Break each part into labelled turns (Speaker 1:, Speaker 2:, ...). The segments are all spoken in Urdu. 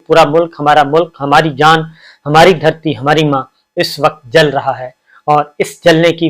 Speaker 1: پورا ملک، ہمارا ملک، ہماری جان، ہماری دھرتی، ہماری ماں اس وقت جل رہا ہے، اور اس جلنے کی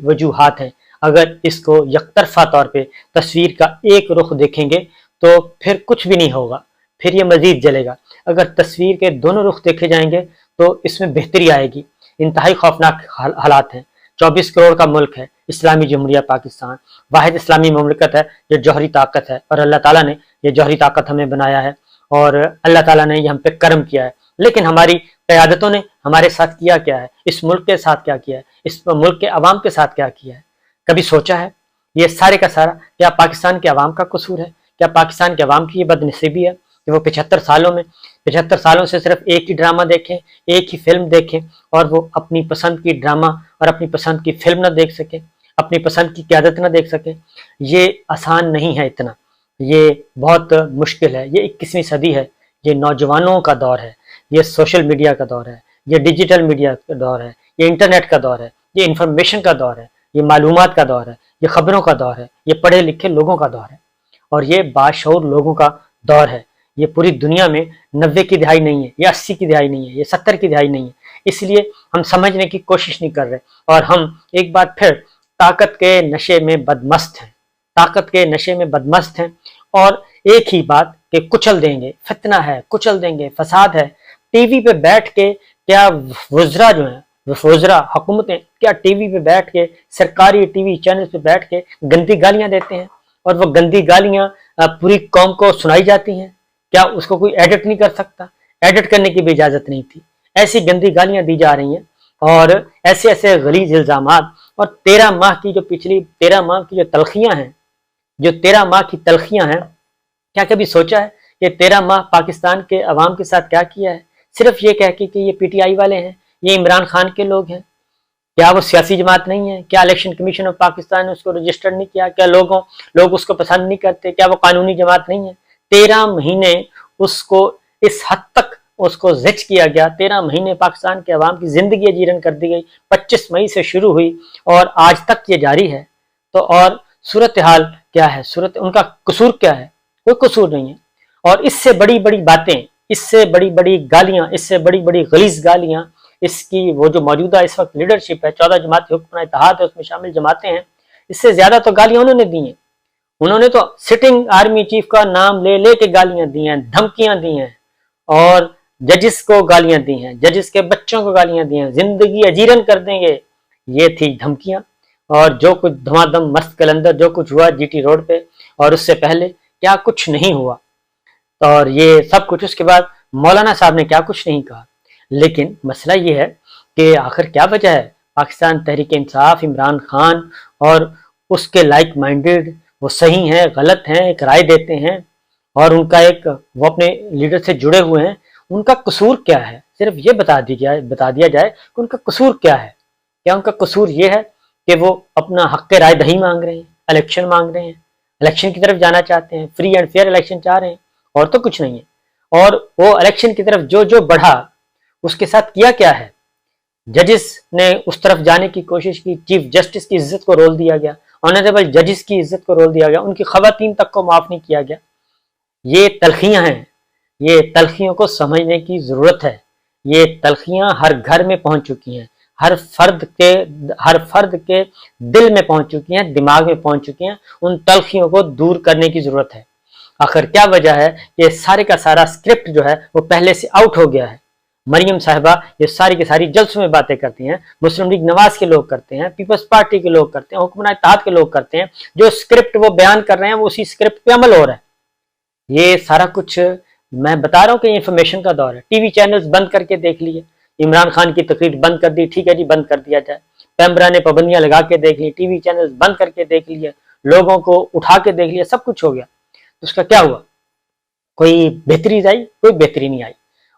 Speaker 1: وجوہات ہیں اگر اس کو یک طرفہ طور پہ تصویر کا ایک رخ دیکھیں گے تو پھر کچھ بھی نہیں ہوگا، پھر یہ مزید جلے گا۔ اگر تصویر کے دونوں رخ دیکھے جائیں گے تو اس میں بہتری آئے گی۔ انتہائی خوفناک حالات ہیں۔ 24 کروڑ کا ملک ہے اسلامی جمہوریہ پاکستان، واحد اسلامی مملکت ہے جو جوہری طاقت ہے، اور اللہ تعالیٰ نے یہ جوہری طاقت ہمیں بنایا ہے، اور اللہ تعالیٰ نے یہ ہم پہ کرم کیا ہے۔ لیکن ہماری قیادتوں نے ہمارے ساتھ کیا کیا ہے؟ اس ملک کے ساتھ کیا کیا ہے؟ اس ملک کے عوام کے ساتھ کیا کیا ہے؟ کبھی سوچا ہے یہ سارے کا سارا کیا پاکستان کے عوام کا قصور ہے؟ کیا پاکستان کے عوام کی یہ بد نصیبی ہے کہ وہ 75 سالوں سے صرف ایک ہی ڈرامہ دیکھیں، ایک ہی فلم دیکھیں، اور وہ اپنی پسند کی ڈرامہ اور اپنی پسند کی فلم نہ دیکھ سکیں، اپنی پسند کی قیادت نہ دیکھ سکیں؟ یہ آسان نہیں ہے اتنا، یہ بہت مشکل ہے۔ یہ 21ویں صدی ہے، یہ نوجوانوں کا دور ہے، یہ سوشل میڈیا کا دور ہے، یہ ڈیجیٹل میڈیا کا دور ہے، یہ انٹرنیٹ کا دور ہے، یہ انفارمیشن کا دور ہے، یہ معلومات کا دور ہے، یہ خبروں کا دور ہے، یہ پڑھے لکھے لوگوں کا دور ہے، اور یہ باشعور لوگوں کا دور ہے۔ یہ پوری دنیا میں 90 کی دہائی نہیں ہے، یہ 80 کی دہائی نہیں ہے، یہ 70 کی دہائی نہیں ہے۔ اس لیے ہم سمجھنے کی کوشش نہیں کر رہے، اور ہم ایک بار پھر طاقت کے نشے میں بدمست ہیں، اور ایک ہی بات کہ کچل دیں گے، فتنہ ہے، کچل دیں گے، فساد ہے۔ ٹی وی پہ بیٹھ کے کیا وزراء جو ہیں، وزراء حکومتیں کیا ٹی وی پہ بیٹھ کے، سرکاری ٹی وی چینل پہ بیٹھ کے گندی گالیاں دیتے ہیں، اور وہ گندی گالیاں پوری قوم کو سنائی جاتی ہیں؟ کیا اس کو کوئی ایڈٹ نہیں کر سکتا؟ ایڈٹ کرنے کی بھی اجازت نہیں تھی۔ ایسی گندی گالیاں دی جا رہی ہیں، اور ایسے غلیظ الزامات، اور 13 ماہ کی جو پچھلی 13 ماہ کی جو تلخیاں ہیں، کیا کبھی سوچا ہے کہ 13 ماہ پاکستان کے عوام کے ساتھ کیا کیا ہے؟ صرف یہ کہہ کے کہ یہ پی ٹی آئی والے ہیں، یہ عمران خان کے لوگ ہیں۔ کیا وہ سیاسی جماعت نہیں ہے؟ کیا الیکشن کمیشن آف پاکستان نے اس کو رجسٹر نہیں کیا؟ کیا لوگ اس کو پسند نہیں کرتے؟ کیا وہ قانونی جماعت نہیں ہے؟ 13 مہینے اس کو اس حد تک اس کو زچ کیا گیا، 13 مہینے پاکستان کے عوام کی زندگی اجیرن کر دی گئی۔ 25 مئی سے شروع ہوئی اور آج تک یہ جاری ہے۔ تو اور صورتحال کیا ہے؟ ان کا قصور کیا ہے؟ کوئی قصور نہیں ہے۔ اور اس سے بڑی بڑی باتیں، اس سے بڑی بڑی گالیاں، اس سے بڑی بڑی غلیظ گالیاں، اس کی وہ جو موجودہ اس وقت لیڈرشپ ہے، 14 جماعت حکمراں اتحاد ہے، اس میں شامل جماعتیں ہیں، اس سے زیادہ تو گالیاں انہوں نے دی ہیں۔ انہوں نے تو سٹنگ آرمی چیف کا نام لے لے کے گالیاں دی ہیں، دھمکیاں دی ہیں، اور ججز کو گالیاں دی ہیں، ججز کے بچوں کو گالیاں دی ہیں، زندگی اجیرن کر دیں گے، یہ تھی دھمکیاں۔ اور جو کچھ دھمادم مست کلندر جو کچھ ہوا جی ٹی روڈ پہ، اور اس سے پہلے کیا کچھ نہیں ہوا، اور یہ سب کچھ اس کے بعد مولانا صاحب نے کیا کچھ نہیں کہا۔ لیکن مسئلہ یہ ہے کہ آخر کیا وجہ ہے؟ پاکستان تحریک انصاف، عمران خان اور اس کے لائک مائنڈڈ، وہ صحیح ہیں، غلط ہیں، ایک رائے دیتے ہیں، اور ان کا وہ اپنے لیڈر سے جڑے ہوئے ہیں، ان کا قصور کیا ہے؟ صرف یہ بتا دیا جائے کہ ان کا قصور کیا ہے۔ کیا ان کا قصور یہ ہے کہ وہ اپنا حق رائے دہی مانگ رہے ہیں، الیکشن مانگ رہے ہیں، الیکشن کی طرف جانا چاہتے ہیں، فری اینڈ فیئر الیکشن چاہ رہے ہیں، اور تو کچھ نہیں ہے۔ اور وہ الیکشن کی طرف جو بڑھا، اس کے ساتھ کیا ہے؟ ججز نے اس طرف جانے کی کوشش کی، چیف جسٹس کی عزت کو رول دیا گیا، آنریبل ججز کی عزت کو رول دیا گیا، ان کی خواتین تک کو معاف نہیں کیا گیا۔ یہ تلخیاں ہیں، یہ تلخیوں کو سمجھنے کی ضرورت ہے۔ یہ تلخیاں ہر گھر میں پہنچ چکی ہیں، ہر فرد کے دل میں پہنچ چکی ہیں، دماغ میں پہنچ چکی ہیں۔ ان تلخیوں کو دور کرنے کی ضرورت ہے۔ آخر کیا وجہ ہے کہ سارے کا سارا اسکرپٹ جو ہے وہ پہلے سے آؤٹ ہو گیا ہے۔ مریم صاحبہ یہ ساری کی ساری جلسوں میں باتیں کرتی ہیں، مسلم لیگ نواز کے لوگ کرتے ہیں، پیپلز پارٹی کے لوگ کرتے ہیں، حکمراں اتحاد کے لوگ کرتے ہیں، جو اسکرپٹ وہ بیان کر رہے ہیں وہ اسی اسکرپٹ پہ عمل ہو رہا ہے۔ یہ سارا کچھ میں بتا رہا ہوں کہ انفارمیشن کا دور ہے۔ ٹی وی چینلز بند کر کے دیکھ لیے، عمران خان کی تقریر بند کر دی، ٹھیک ہے جی بند کر دیا جائے۔ پیمرا نے پابندیاں لگا کے دیکھ لی، ٹی وی چینلز بند کر کے دیکھ لیے، لوگوں کو اٹھا کے دیکھ لیا، سب کچھ ہو گیا۔ اس کا کیا ہوا؟ کوئی بہتری آئی؟ کوئی بہتری نہیں آئی۔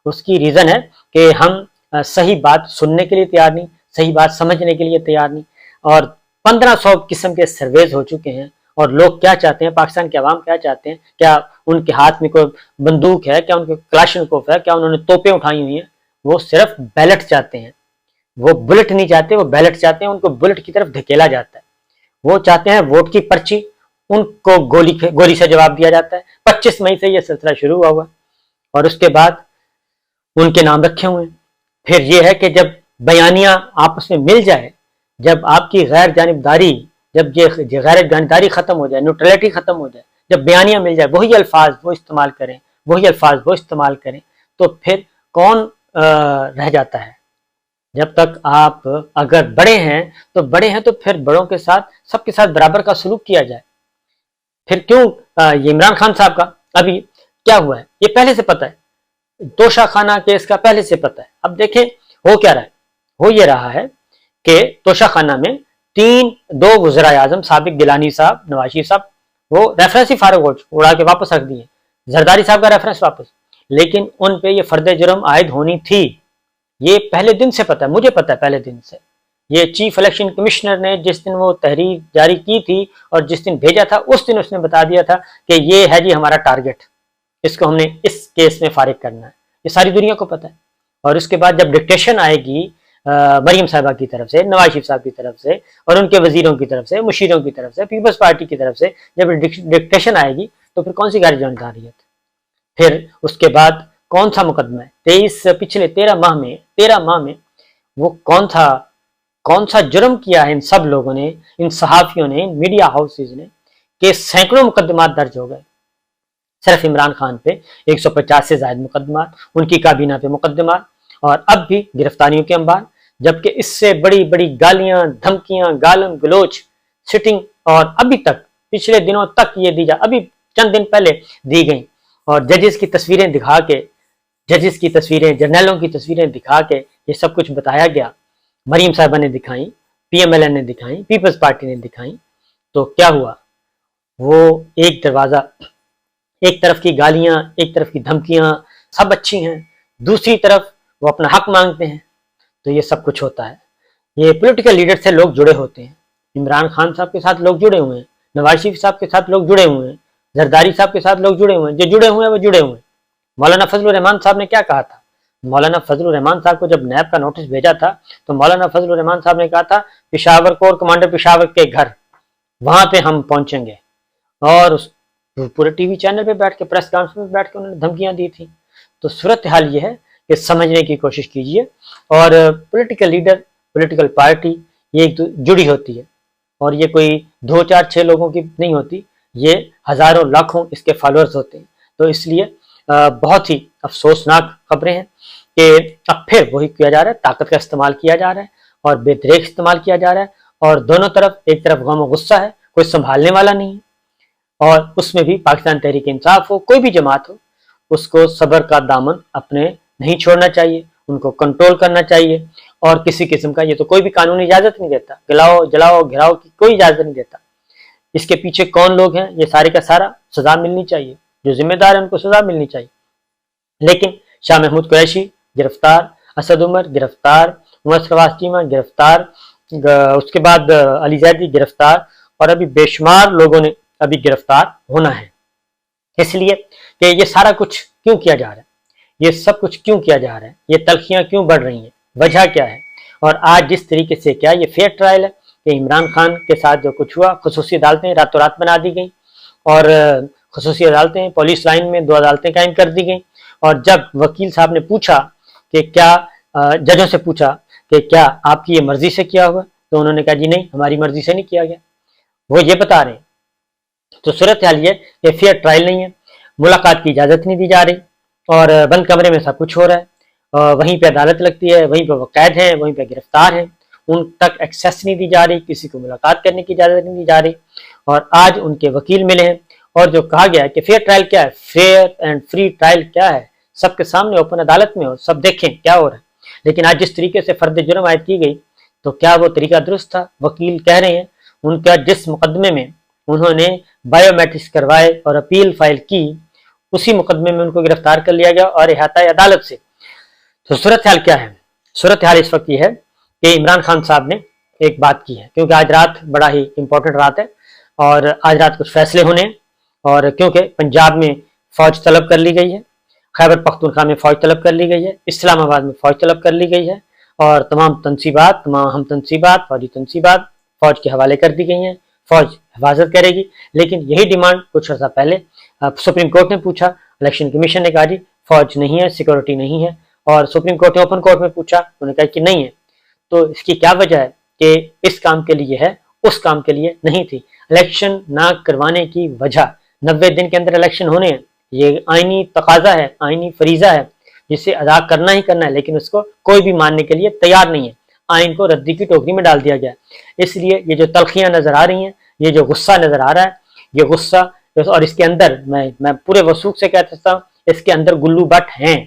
Speaker 1: اس کی ریزن ہے کہ ہم صحیح بات سننے کے لیے تیار نہیں، صحیح بات سمجھنے کے لیے تیار نہیں۔ اور 1500 قسم کے سرویز ہو چکے ہیں، اور لوگ کیا چاہتے ہیں، پاکستان کے عوام کیا چاہتے ہیں؟ کیا ان کے ہاتھ میں کوئی بندوق ہے؟ کیا ان کے کلاشنکوف ہے؟ کیا انہوں نے توپیں اٹھائی ہوئی ہیں؟ وہ صرف بیلٹ چاہتے ہیں، وہ بلٹ نہیں چاہتے، وہ بیلٹ چاہتے ہیں۔ ان کو بلٹ کی طرف دھکیلا جاتا ہے۔ وہ چاہتے ہیں ووٹ کی پرچی، ان کو گولی سے جواب دیا جاتا ہے۔ 25 مئی سے یہ سلسلہ شروع ہوا اور اس کے بعد ان کے نام رکھے ہوئے ہیں۔ پھر یہ ہے کہ جب بیانیہ آپس میں مل جائے، جب آپ کی غیر جانبداری، جب یہ غیر جانبداری ختم ہو جائے، نیوٹرلٹی ختم ہو جائے، جب بیانیہ مل جائے، وہی الفاظ وہ استعمال کریں، وہی الفاظ وہ استعمال کریں، تو پھر کون رہ جاتا ہے؟ جب تک آپ اگر بڑے ہیں تو پھر بڑوں کے ساتھ، سب کے ساتھ برابر کا سلوک کیا جائے۔ پھر کیوں یہ عمران خان صاحب کا ابھی کیا ہوا ہے یہ پہلے سے پتہ ہے، توشہ خانہ کیس کا پہلے سے پتہ ہے۔ اب دیکھیں ہو کیا رہا ہے، ہو یہ رہا ہے کہ توشہ خانہ میں دو وزرائے اعظم سابق، گیلانی صاحب، نواز شریف صاحب، وہ ریفرنس ہی فارغ اڑا کے واپس رکھ دیے، زرداری صاحب کا ریفرنس واپس، لیکن ان پہ یہ فرد جرم عائد ہونی تھی، یہ پہلے دن سے پتہ ہے، مجھے پتہ ہے پہلے دن سے۔ یہ چیف الیکشن کمشنر نے جس دن وہ تحریر جاری کی تھی اور جس دن بھیجا تھا، اس دن اس نے بتا دیا تھا کہ یہ ہے جی ہمارا ٹارگٹ، اس کو ہم نے اس کیس میں فارغ کرنا ہے، یہ ساری دنیا کو پتہ ہے۔ اور اس کے بعد جب ڈکٹیشن آئے گی مریم صاحبہ کی طرف سے، نواز شریف صاحب کی طرف سے، اور ان کے وزیروں کی طرف سے، مشیروں کی طرف سے، پیپلز پارٹی کی طرف سے جب ڈکٹیشن آئے گی تو پھر کون سی غیر جانکاریت؟ پھر اس کے بعد کون سا مقدمہ ہے؟ پچھلے 13 ماہ میں وہ کون سا جرم کیا ہے ان سب لوگوں نے، ان صحافیوں نے، ان میڈیا ہاؤسز نے، کہ سینکڑوں مقدمات درج ہو گئے صرف عمران خان پہ، 150 سے زائد مقدمات، ان کی کابینہ پہ مقدمات، اور اب بھی گرفتاریوں کے انبار، جبکہ اس سے بڑی بڑی گالیاں، دھمکیاں، گالم گلوچ، سٹنگ، اور ابھی تک پچھلے دنوں تک یہ دی ابھی چند دن پہلے دی گئیں، اور ججز کی تصویریں دکھا کے، ججز کی تصویریں، جرنیلوں کی تصویریں دکھا کے یہ سب کچھ بتایا گیا، مریم صاحبہ نے دکھائیں، پی ایم ایل این نے دکھائیں، پیپلز پارٹی نے دکھائیں، تو کیا ہوا؟ وہ ایک دروازہ، ایک طرف کی گالیاں، ایک طرف کی دھمکیاں سب اچھی ہیں، دوسری طرف وہ اپنا حق مانگتے ہیں، تو یہ سب کچھ ہوتا ہے۔ یہ پولیٹیکل لیڈر سے لوگ جڑے ہوتے ہیں، عمران خان صاحب کے ساتھ لوگ جڑے ہوئے ہیں، نواز شریف صاحب کے ساتھ لوگ جڑے ہوئے ہیں، زرداری صاحب کے ساتھ لوگ جڑے ہوئے ہیں، جو جڑے ہوئے ہیں وہ جڑے ہوئے ہیں۔ مولانا فضل الرحمان صاحب نے کیا کہا تھا؟ مولانا فضل الرحمان صاحب کو جب نیب کا نوٹس بھیجا تھا تو مولانا فضل الرحمان صاحب نے کہا تھا پشاور کور کمانڈر پشاور کے گھر، وہاں پہ ہم پہنچیں گے، اور پورے ٹی وی چینل پہ بیٹھ کے، پریس کانفرنس میں بیٹھ کے انہوں نے دھمکیاں دی تھیں۔ تو صورتحال یہ ہے کہ سمجھنے کی کوشش کیجئے، اور پولیٹیکل لیڈر، پولیٹیکل پارٹی یہ ایک جڑی ہوتی ہے، اور یہ کوئی 2 4 6 لوگوں کی نہیں ہوتی، یہ ہزاروں لاکھوں اس کے فالوورز ہوتے ہیں۔ تو اس لیے بہت ہی افسوسناک خبریں ہیں کہ اب پھر وہی کیا جا رہا ہے، طاقت کا استعمال کیا جا رہا ہے اور بے دریغ استعمال کیا جا رہا ہے، اور دونوں طرف، ایک طرف غم و غصہ ہے، کوئی سنبھالنے والا نہیں ہے، اور اس میں بھی پاکستان تحریک انصاف ہو، کوئی بھی جماعت ہو، اس کو صبر کا دامن اپنے نہیں چھوڑنا چاہیے، ان کو کنٹرول کرنا چاہیے، اور کسی قسم کا یہ تو کوئی بھی قانون اجازت نہیں دیتا، جلاؤ گھراؤ کی کوئی اجازت نہیں دیتا۔ اس کے پیچھے کون لوگ ہیں، یہ سارے کا سارا سزا ملنی چاہیے، جو ذمہ دار ہیں ان کو سزا ملنی چاہیے۔ لیکن شاہ محمود قریشی گرفتار، اسد عمر گرفتار، عمر فواز چیمہ گرفتار، اس کے بعد علی زیدی گرفتار، اور ابھی بے شمار لوگوں نے ابھی گرفتار ہونا ہے۔ اس لیے کہ یہ سارا کچھ کیوں کیا جا رہا ہے، یہ سب کچھ کیوں کیا جا رہا ہے، یہ تلخیاں کیوں بڑھ رہی ہیں، وجہ کیا ہے؟ اور آج جس طریقے سے، کیا یہ فیئر ٹرائل ہے کہ عمران خان کے ساتھ جو کچھ ہوا، خصوصی عدالتیں راتوں رات بنا دی گئیں، اور خصوصی عدالتیں، پولیس لائن میں 2 عدالتیں قائم کر دی گئیں، اور جب وکیل صاحب نے پوچھا کہ کیا، ججوں سے پوچھا کہ کیا آپ کی یہ مرضی سے کیا ہوا، تو انہوں نے کہا جی نہیں، ہماری مرضی سے نہیں کیا گیا، وہ یہ بتا رہے ہیں۔ تو صورتحال یہ کہ فیئر ٹرائل نہیں ہے، ملاقات کی اجازت نہیں دی جا رہی، اور بند کمرے میں سب کچھ ہو رہا ہے، وہیں پہ عدالت لگتی ہے، وہیں پہ وہ قید ہیں، وہیں پہ گرفتار ہیں، ان تک ایکسیس نہیں دی جا رہی، کسی کو ملاقات کرنے کی اجازت نہیں دی جا رہی، اور آج ان کے وکیل ملے ہیں، اور جو کہا گیا ہے کہ فیئر ٹرائل کیا ہے، فیئر اینڈ فری ٹرائل کیا ہے، سب کے سامنے اوپن عدالت میں ہو، سب دیکھیں کیا ہو رہا ہے۔ لیکن آج جس طریقے سے فرد جرم عائد کی گئی، تو کیا وہ طریقہ درست تھا؟ وکیل کہہ رہے ہیں ان کا جس مقدمے میں انہوں نے بایو میٹرکس کروائے اور اپیل فائل کی، اسی مقدمے میں ان کو گرفتار کر لیا گیا اور احاطہ عدالت سے۔ تو صورتحال کیا ہے؟ صورتحال اس وقت یہ ہے کہ عمران خان صاحب نے ایک بات کی ہے، کیونکہ آج رات بڑا ہی امپورٹنٹ رات ہے، اور آج رات کچھ فیصلے ہونے ہیں، اور کیونکہ پنجاب میں فوج طلب کر لی گئی ہے، خیبر پختونخوا میں فوج طلب کر لی گئی ہے، اسلام آباد میں فوج طلب کر لی گئی ہے، اور تمام تنصیبات، تمام اہم تنصیبات، فوجی تنصیبات فوج کے حوالے کر دی گئی ہیں، فوج حفاظت کرے گی۔ لیکن یہی ڈیمانڈ کچھ عرصہ پہلے سپریم کورٹ نے پوچھا، الیکشن کمیشن نے کہا جی فوج نہیں ہے, سیکورٹی نہیں ہے. اور سپریم کورٹ نے اوپن کورٹ میں پوچھا, انہوں نے کہا کہ نہیں ہے. تو اس کی کیا وجہ ہے کہ اس کام کے لیے ہے, اس کام کے لیے نہیں تھی. الیکشن نہ کروانے کی وجہ 90 دن کے اندر الیکشن ہونے ہیں, یہ آئینی تقاضا ہے, آئینی فریضہ ہے جسے ادا کرنا ہی کرنا ہے, لیکن اس کو کوئی بھی ماننے کے لیے تیار نہیں ہے. آئین کو ردی کی ٹوکری میں ڈال دیا گیا. اس لیے یہ جو تلخیاں نظر آ رہی ہیں, یہ جو غصہ نظر آ رہا ہے, یہ غصہ, اور اس کے اندر میں پورے وثوق سے کہہ سکتا ہوں, اس کے اندر گلو بٹ ہیں,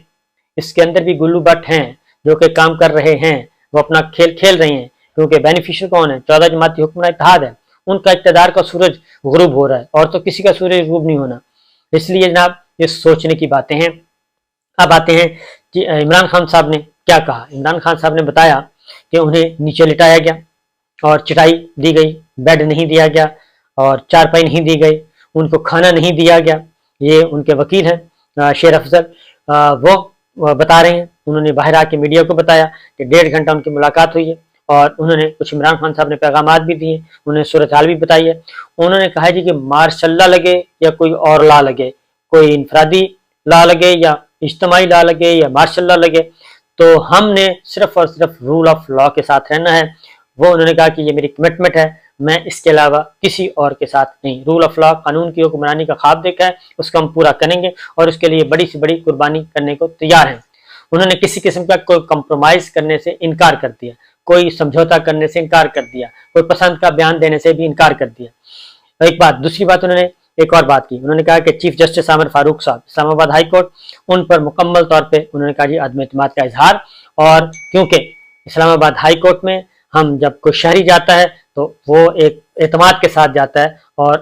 Speaker 1: اس کے اندر بھی گلو بٹ ہیں جو کہ کام کر رہے ہیں, وہ اپنا کھیل کھیل رہے ہیں. کیونکہ بینیفیشر کون ہے؟ 14 جماعتی حکمراں اتحاد ہے. ان کا اقتدار کا سورج غروب ہو رہا ہے, اور تو کسی کا سورج غروب نہیں ہونا. اس لیے جناب یہ سوچنے کی باتیں ہیں. اب آتے ہیں کہ عمران خان صاحب نے کیا کہا. عمران خان صاحب نے بتایا کہ انہیں نیچے لٹایا گیا اور چٹائی دی گئی, بیڈ نہیں دیا گیا اور چارپائی نہیں دی گئی, ان کو کھانا نہیں دیا گیا. یہ ان کے وکیل ہیں شیر افضل, وہ بتا رہے ہیں. انہوں نے باہر آ کے میڈیا کو بتایا کہ 1.5 گھنٹہ ان کی ملاقات ہوئی ہے, اور انہوں نے کچھ عمران خان صاحب نے پیغامات بھی دیے, انہوں نے صورتحال بھی بتائی ہے. انہوں نے کہا جی کہ مارشل لا لگے یا کوئی اور لا لگے, کوئی انفرادی لا لگے یا اجتماعی لا لگے یا مارشل لا لگے, تو ہم نے صرف اور صرف رول آف لا کے ساتھ رہنا ہے. وہ انہوں نے کہا کہ یہ میری کمٹمنٹ ہے, میں اس کے علاوہ کسی اور کے ساتھ نہیں. رول آف لا, قانون کی حکمرانی کا خواب دیکھا ہے, اس کو ہم پورا کریں گے اور اس کے لیے بڑی سے بڑی قربانی کرنے کو تیار ہیں. انہوں نے کسی قسم کا کوئی کمپرومائز کرنے سے انکار کر دیا, کوئی سمجھوتا کرنے سے انکار کر دیا, کوئی پسند کا بیان دینے سے بھی انکار کر دیا. ایک بات. دوسری بات, انہوں نے ایک اور بات کی. انہوں نے کہا کہ چیف جسٹس عامر فاروق صاحب اسلام آباد ہائی کورٹ, ان پر مکمل طور پہ انہوں نے کہا جی عدم اعتماد کا اظہار. اور کیونکہ اسلام آباد ہائی کورٹ میں ہم جب کوئی شہری جاتا ہے تو وہ ایک اعتماد کے ساتھ جاتا ہے, اور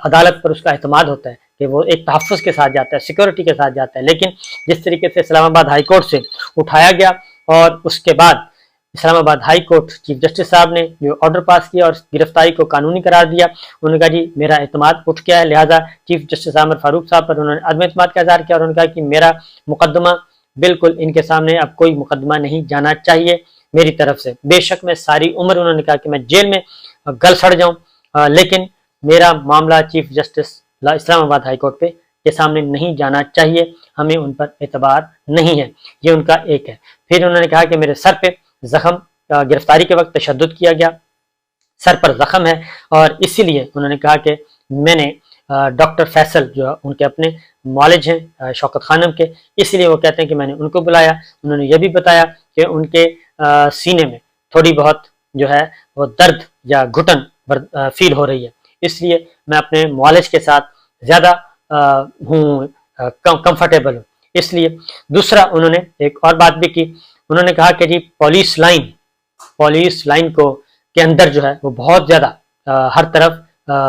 Speaker 1: عدالت پر اس کا اعتماد ہوتا ہے کہ وہ ایک تحفظ کے ساتھ جاتا ہے, سیکورٹی کے ساتھ جاتا ہے. لیکن جس طریقے سے اسلام آباد ہائی کورٹ سے اٹھایا گیا, اور اس کے بعد اسلام آباد ہائی کورٹ چیف جسٹس صاحب نے جو آرڈر پاس کیا اور گرفتاری کو قانونی قرار دیا, انہوں نے کہا جی میرا اعتماد اٹھ گیا ہے, لہٰذا چیف جسٹس عامر فاروق صاحب پر انہوں نے عدم اعتماد کا اظہار کیا, اور انہوں نے کہا کہ میرا مقدمہ بالکل ان کے سامنے اب کوئی مقدمہ نہیں جانا چاہیے میری طرف سے. بے شک میں ساری عمر, انہوں نے کہا کہ میں جیل میں گل سڑ جاؤں, لیکن میرا معاملہ چیف جسٹس اسلام آباد ہائی کورٹ کے سامنے نہیں جانا چاہیے, ہمیں ان پر اعتبار نہیں ہے. یہ ان کا ایک ہے. پھر انہوں نے کہا کہ میرے سر پہ زخم, گرفتاری کے وقت تشدد کیا گیا, سر پر زخم ہے, اور اسی لیے انہوں نے کہا کہ میں نے ڈاکٹر فیصل جو ان کے اپنے معالج ہیں شوکت خانم کے, اس لیے وہ کہتے ہیں کہ میں نے ان کو بلایا. انہوں نے یہ بھی بتایا کہ ان کے سینے میں تھوڑی بہت جو ہے وہ درد یا گھٹن فیل ہو رہی ہے, اس لیے میں اپنے معالج کے ساتھ زیادہ ہوں کمفرٹیبل ہوں. اس لیے دوسرا انہوں نے ایک اور بات بھی کی. انہوں نے کہا کہ جی پولیس لائن کو کے اندر جو ہے وہ بہت زیادہ ہر طرف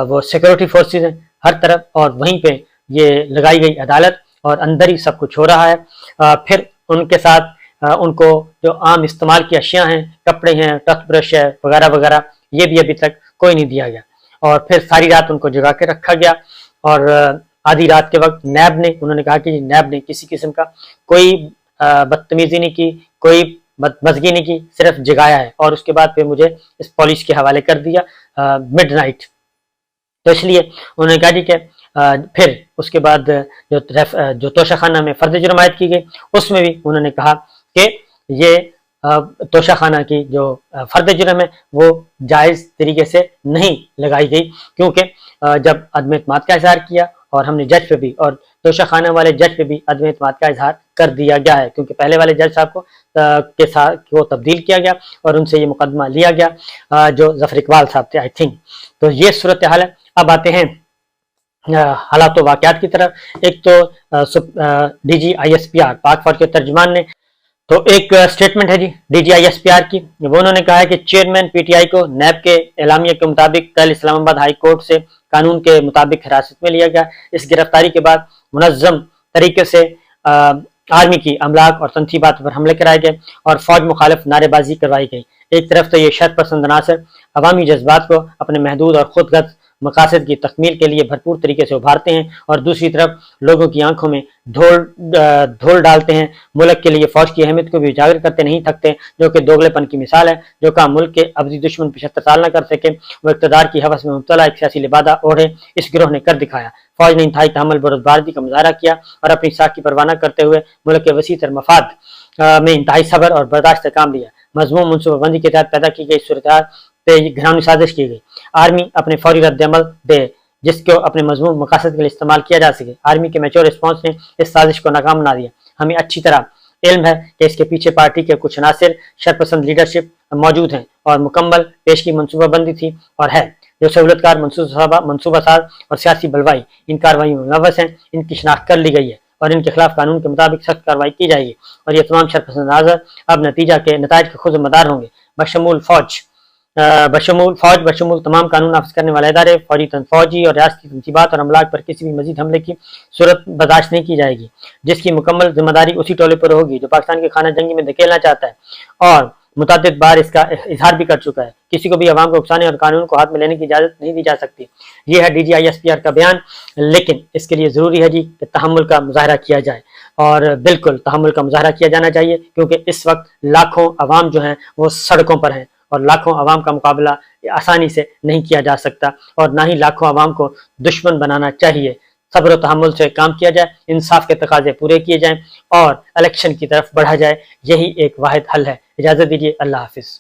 Speaker 1: وہ سیکورٹی فورسز ہیں ہر طرف, اور وہیں پہ یہ لگائی گئی عدالت, اور اندر ہی سب کچھ ہو رہا ہے. پھر ان کے ساتھ ان کو جو عام استعمال کی اشیاء ہیں, کپڑے ہیں, ٹوتھ برش ہے وغیرہ وغیرہ, یہ بھی ابھی تک کوئی نہیں دیا گیا. اور پھر ساری رات ان کو جگا کے رکھا گیا, اور آدھی رات کے وقت نیب نے, انہوں نے کہا کہ نیب نے کسی قسم کا کوئی بدتمیزی نہیں کی, کوئی بدمزگی نہیں کی, صرف جگایا ہے, اور اس کے بعد پھر مجھے اس پولیس کے حوالے کر دیا مڈ نائٹ. تو اس لیے انہوں نے کہا جی کہ پھر اس کے بعد جو توشہ خانہ میں فرد جرم عائد کی گئی, اس میں بھی انہوں نے کہا کہ یہ توشہ خانہ کی جو فرد جرم ہے وہ جائز طریقے سے نہیں لگائی گئی, کیونکہ جب عدم اعتماد کا اظہار کیا, اور ہم نے جج پہ بھی, اور توشہ خانہ والے جج پہ بھی عدم اعتماد کا اظہار کر دیا گیا ہے, کیونکہ پہلے والے جج صاحب کے ساتھ کو تبدیل کیا گیا اور ان سے یہ مقدمہ لیا گیا جو ظفر اقبال صاحب تھے آئی تھنک. تو یہ صورتحال ہے. اب آتے ہیں حالات و واقعات کی طرف. ایک تو D G I S P R Pak فوج کے ترجمان نے تو ایک سٹیٹمنٹ ہے جی D G I S P R کی, وہ انہوں نے کہا ہے کہ چیئرمین پی ٹی آئی کو نیب کے اعلامیہ کے مطابق کل اسلام آباد ہائی کورٹ سے قانون کے مطابق حراست میں لیا گیا. اس گرفتاری کے بعد منظم طریقے سے آرمی کی املاک اور تنصیبات پر حملے کرائے گئے اور فوج مخالف نعرے بازی کروائی گئی. ایک طرف تو یہ شرط پسند عناصر عوامی جذبات کو اپنے محدود اور خود غرض مقاصد کی تکمیل کے لیے بھرپور طریقے سے ابھارتے ہیں، اور دوسری طرف لوگوں کی آنکھوں میں دھول ڈالتے ہیں۔ ملک کے لیے فوج کی اہمیت کو بھی اجاگر کرتے نہیں تھکتے، جو کہ دوگلے پن کی مثال ہے۔ جو کام ملک کے ابدی دشمن 75 سال نہ کر سکے، وہ اقتدار کی ہوس میں مبتلا ایک سیاسی لبادہ اوڑھے اس گروہ نے کر دکھایا۔ فوج نے انتہائی تحمل بردباری کا مظاہرہ کیا اور اپنی ساکھ کی پرواہ نہ کرتے ہوئے ملک کے وسیع تر مفاد میں انتہائی صبر اور برداشت سے کام لیا۔ مضمون منصوبہ بندی کے تحت پیدا کی گئی صورتحال پہ گھرانی سازش کی گئی۔ آرمی اپنے فوری رد عمل دے جس کو اپنے مضمون مقاصد کے لیے استعمال کیا جا سکے۔ آرمی کے میچور رسپانس نے اس سازش کو ناکام بنا دیا۔ ہمیں اچھی طرح علم ہے کہ اس کے پیچھے پارٹی کے کچھ عناصر، شرپسند لیڈرشپ موجود ہیں اور مکمل پیشگی منصوبہ بندی تھی اور ہے، جو سہولت کار منصوبہ ساز اور سیاسی بلوائی ان کارروائیوں میں ملوث ہیں۔ ان کی شناخت کر لی گئی ہے اور ان کے خلاف قانون کے مطابق سخت کارروائی کی جائے گی، اور یہ تمام شرپسند عناصر اب نتائج کے خود مدار ہوں گے، بشمول تمام قانون نافذ کرنے والے ادارے، فوجی اور ریاستی تنصیبات اور املاک پر کسی بھی مزید حملے کی صورت برداشت نہیں کی جائے گی، جس کی مکمل ذمہ داری اسی ٹولے پر ہوگی جو پاکستان کے خانہ جنگی میں دھکیلنا چاہتا ہے اور متعدد بار اس کا اظہار بھی کر چکا ہے۔ کسی کو بھی عوام کو اکسانے اور قانون کو ہاتھ میں لینے کی اجازت نہیں دی جا سکتی۔ یہ ہے DGISPR کا بیان، لیکن اس کے لیے ضروری ہے جی کہ تحمل کا مظاہرہ کیا جائے، اور بالکل تحمل کا مظاہرہ کیا جانا چاہیے، کیونکہ اس وقت لاکھوں عوام جو ہیں وہ سڑکوں پر ہیں، اور لاکھوں عوام کا مقابلہ آسانی سے نہیں کیا جا سکتا، اور نہ ہی لاکھوں عوام کو دشمن بنانا چاہیے۔ صبر و تحمل سے کام کیا جائے، انصاف کے تقاضے پورے کیے جائیں اور الیکشن کی طرف بڑھا جائے، یہی ایک واحد حل ہے۔ اجازت دیجیے، اللہ حافظ۔